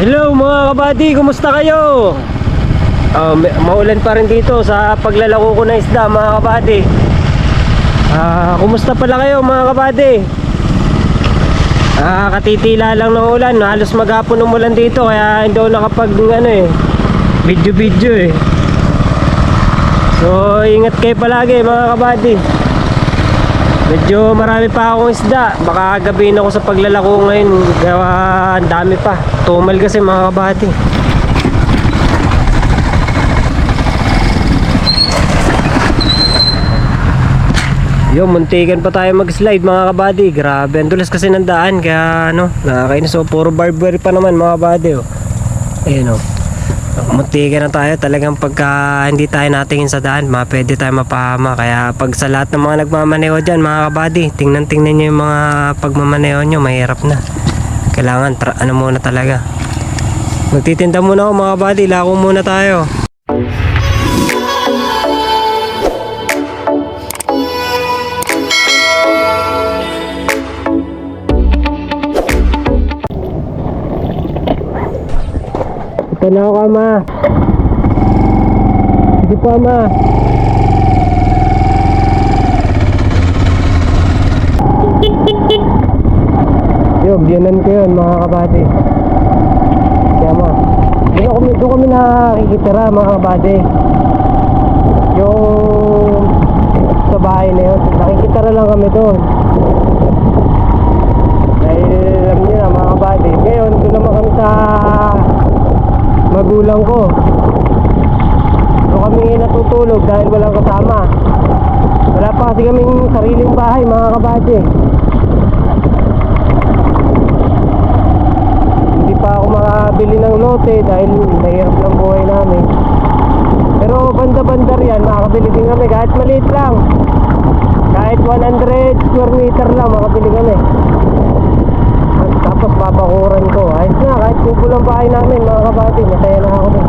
Hello mga kabady, kumusta kayo? Maulan pa rin dito sa paglalako ko ng isda mga kabady. Kumusta pala kayo mga kabady? Katitila lang ng ulan, halos maghapon umulan dito kaya hindi ako nakapag video So ingat kayo palagi mga kabady. Medyo marami pa akong isda. Baka gabihin ako sa paglalako ngayon. Gawa ang dami pa. Tumal kasi mga kabady. Yo, muntikan pa tayo mag-slide mga kabady. Grabe, ang dulas kasi ng daan. Kaya nakakainis. So puro barbary pa naman mga kabady. Ayun muntikan na tayo. Talagang pagka hindi tayo natingin sa daan, pwede tayo mapahama. Kaya pag sa lahat ng mga nagmamaneho dyan mga kabady, tingnan nyo yung mga pagmamaneho nyo. Mahirap na. Kailangan muna talaga. Magtitinda muna ako mga kabady. Lako muna tayo. Ito na ako ama. Sige po ama. Biyanan ko yun mga kabady. Kaya ma, doon kami nakikitira mga kabady. Yung sa bahay na yun, nakikitira lang kami doon. Dahil alam nyo na mga kabady, ngayon doon naman kami sa magulang ko. Doon kami natutulog dahil walang kasama. Wala pa kasi kaming sariling bahay mga kabady. Hindi pa ako makabili ng lote dahil mahirap ng buhay namin. Pero banda-banda riyan makakabili din kami kahit maliit lang. Kahit 100 square meter lang makabili kami. Tapos papakuran ko. Ayos na, kahit kubo lang bahay namin mga kabady, masaya na ako din.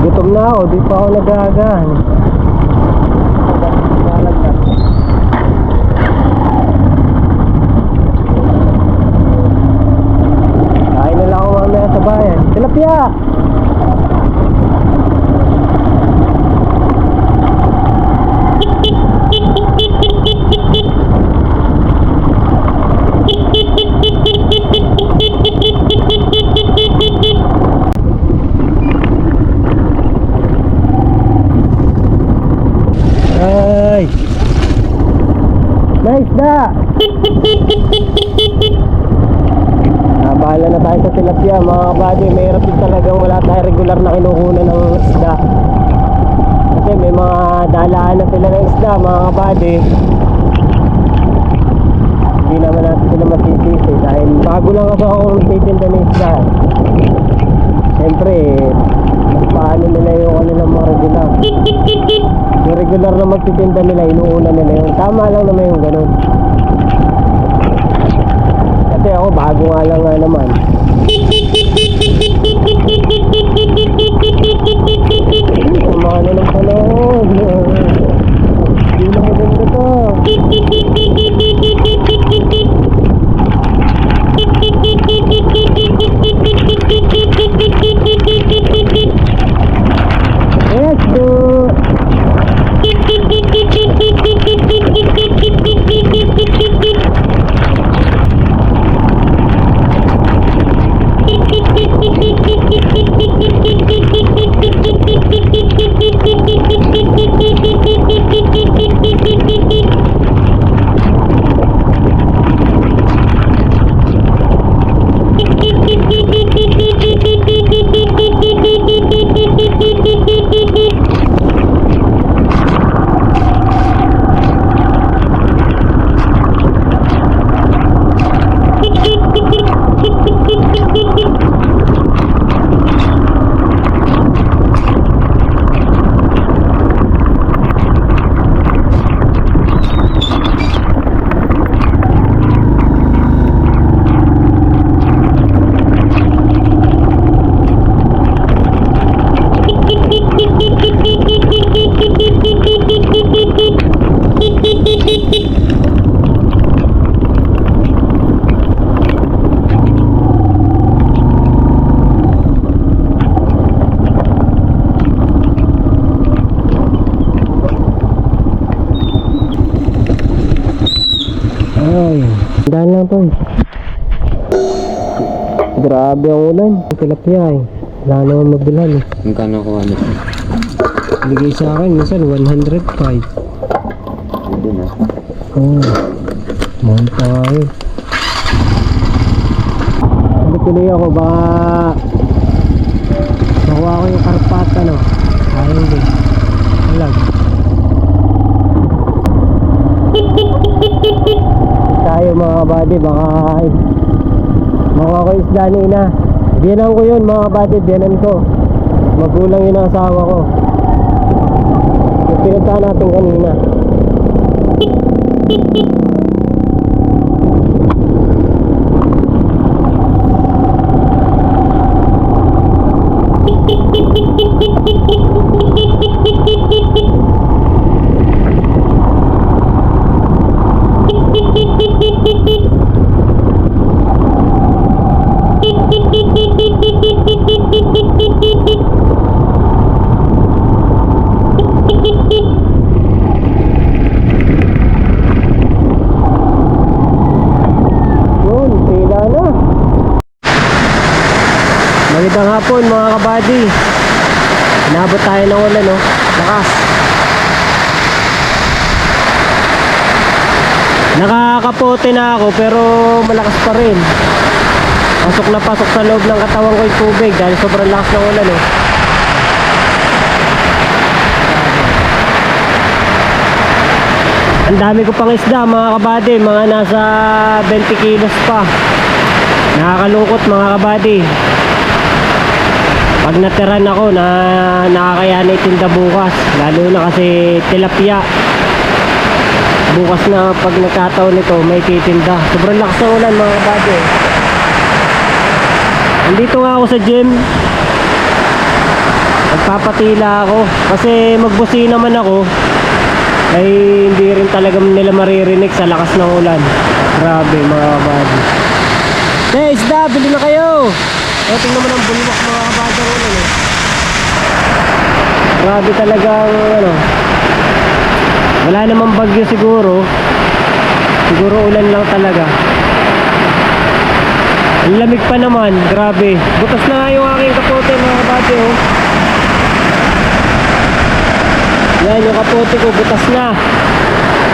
Gutom na ako, di pa ako nag-aagahan. Kain na lang ako mamaya sa bayan. Tilapia! Ay! Nice da! Bahala na tayo sa tilapia mga kabady. Mahirap din talagang wala tayo regular na kinukunan ng isda. Kasi may mga dalaan na sila ng isda mga kabady. Hindi naman natin sila masisisi dahil bago lang kasi ako magtitinda ng isda. Siyempre mas paano nila yung kanilang mga regular. Yung regular na magtitinda nila, inuuna nila yung tama lang naman yung ganun. Kasi ako bago nga lang nga naman. Sama na ng panahon. Hindi na maganda to. Yes, do. lang to. Grabe ang ulan. Tilapia eh. Wala naman mabilhan eh. Magkano ko ano? Bigay sa akin, minsan 105. Pwede na. Oo. Mahal tayo. Sabi tuloy ako, baka nakuha ko yung karpat, ano. Ayun din. Alag. Tayo mga kabady, baka makuha ko yung isda ni ina. Biyanan ko yun mga kabady, biyanan ko. Magulang yun ang asawa ko. Yung pinuntahan natin kanina. Yun, pila na. Magandang hapon mga kabady. Inabot tayo ng ulan, no? Lakas. Nakakapote na ako pero malakas pa rin. Pasok na pasok sa loob ng katawan ko yung tubig dahil sobrang lakas ng ulan, no? Ang dami ko pang isda mga kabady, mga nasa 20 kilos pa. Nakakalungkot mga kabady. Pag natiran ako na nakakaya na itinda bukas, lalo na kasi tilapia. Bukas na pag nagkataon nito may titinda. Sobrang lakas ng ulan mga kabady. Nandito nga ako sa gym. Nagpapatila ako kasi magbusi naman ako. Ay hindi rin talaga nila maririnig sa lakas ng ulan. Grabe mga kabady. Hey isda, bili na kayo. Tingnan mo ng bulwak mga kabady ng ulan eh. Grabe talagang ano. Wala namang bagyo siguro. Siguro ulan lang talaga. Ang lamig pa naman, grabe. Butas na nga yung aking kapote mga kabady oh. Yan yung kapote ko, butas na.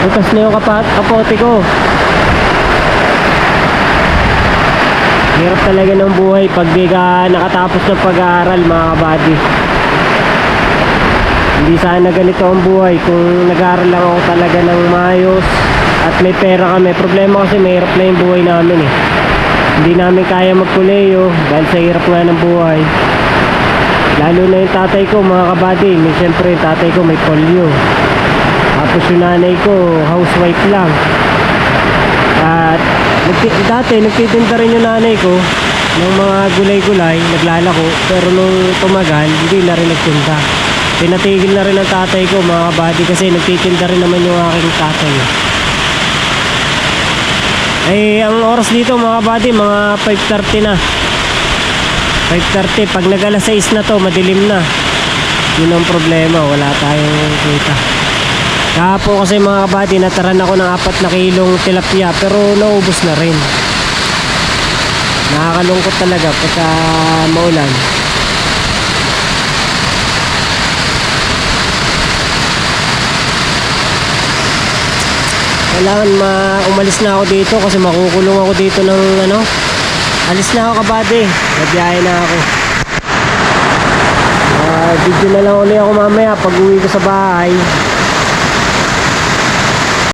Butas na yung kapote ko. Hirap talaga ng buhay pag di ka nakatapos ng pag-aaral mga kabady. Hindi sana ganito ang buhay kung nag-aaral lang ako talaga ng maayos at may pera kami. Problema kasi mahirap na yung buhay namin eh. Hindi namin kaya magkuleyo dahil sa hirap nga ng buhay. Lalo na yung tatay ko mga kabady, siyempre yung tatay ko may polio. Tapos yung nanay ko housewife lang. At dati nagtitinda rin yung nanay ko ng mga gulay-gulay, naglalako. Pero nung tumagal, hindi na rin nagtinda. Pinatigil na rin ang tatay ko mga kabady kasi nagtitinda rin naman yung aking tatay. Eh ang oras dito mga kabady, mga 5:30 na. 5:30, pag nag-alas 6 na to, madilim na. Yun ang problema, wala tayong kita. Kahapon kasi mga kabady, nataran ako ng 4 na kilong tilapia, pero naubos na rin. Nakakalungkot talaga pagka maulan. Kailangan umalis na ako dito kasi makukulong ako dito ng ano. Alis na ako kabady, nabiyahe na ako. Video na lang ulit ako mamaya pag uwi ko sa bahay.